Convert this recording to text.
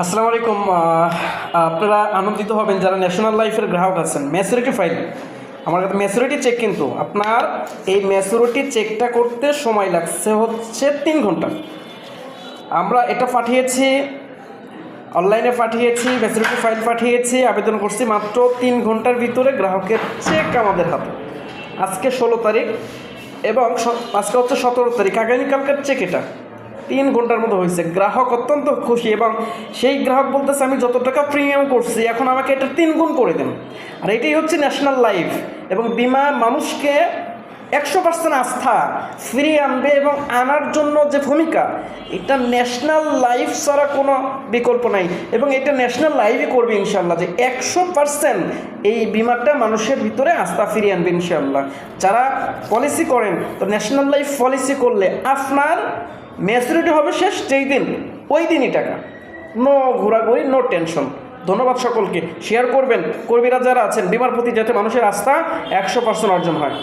আসসালামু আলাইকুম। আপনারা আনন্দিত হবেন যারা ন্যাশনাল লাইফের গ্রাহক আছেন। ম্যাচুরিটি ফাইল আমার কাছে ম্যাচুরিটি চেক, কিন্তু আপনার এই ম্যাচুরিটি চেকটা করতে সময় লাগছে হচ্ছে 3 ঘন্টা। আমরা এটা পাঠিয়েছি, অনলাইনে পাঠিয়েছি, ম্যাচুরিটি ফাইল পাঠিয়েছি, আবেদন করছি, মাত্র 3 ঘন্টার ভিতরে গ্রাহকের চেক আমাদের হাতে। আজকে 16 তারিখ এবং আজকে হচ্ছে 17 তারিখ, আগামীকালকার চেক এটা 3 ঘন্টার মতো হয়েছে। গ্রাহক অত্যন্ত খুশি এবং সেই গ্রাহক বলতেছে আমি যত টাকা প্রিমিয়াম করছি এখন আমাকে এটা 3 গুণ করে দেন। আর এটাই হচ্ছে ন্যাশনাল লাইফ এবং বিমা মানুষকে 100% আস্থা ফিরিয়ে আনবে এবং আনার জন্য যে ভূমিকা, এটা ন্যাশনাল লাইফ ছাড়া কোনো বিকল্প নাই এবং এটা ন্যাশনাল লাইফই করবে ইনশাল্লাহ, যে 100% এই বিমাটা মানুষের ভিতরে আস্থা ফিরিয়ে আনবে ইনশাল্লাহ। যারা পলিসি করেন তো ন্যাশনাল লাইফ পলিসি করলে আপনার ম্যাচুরিটি হবে শেষ যেই দিন, ওই দিনই টাকা, নো ঘোরাঘুরি, নো টেনশন। ধন্যবাদ সকলকে, শেয়ার করবেন কর্মীরা যারা আছেন বিমার প্রতি, যাতে মানুষের আস্থা 100% অর্জন হয়।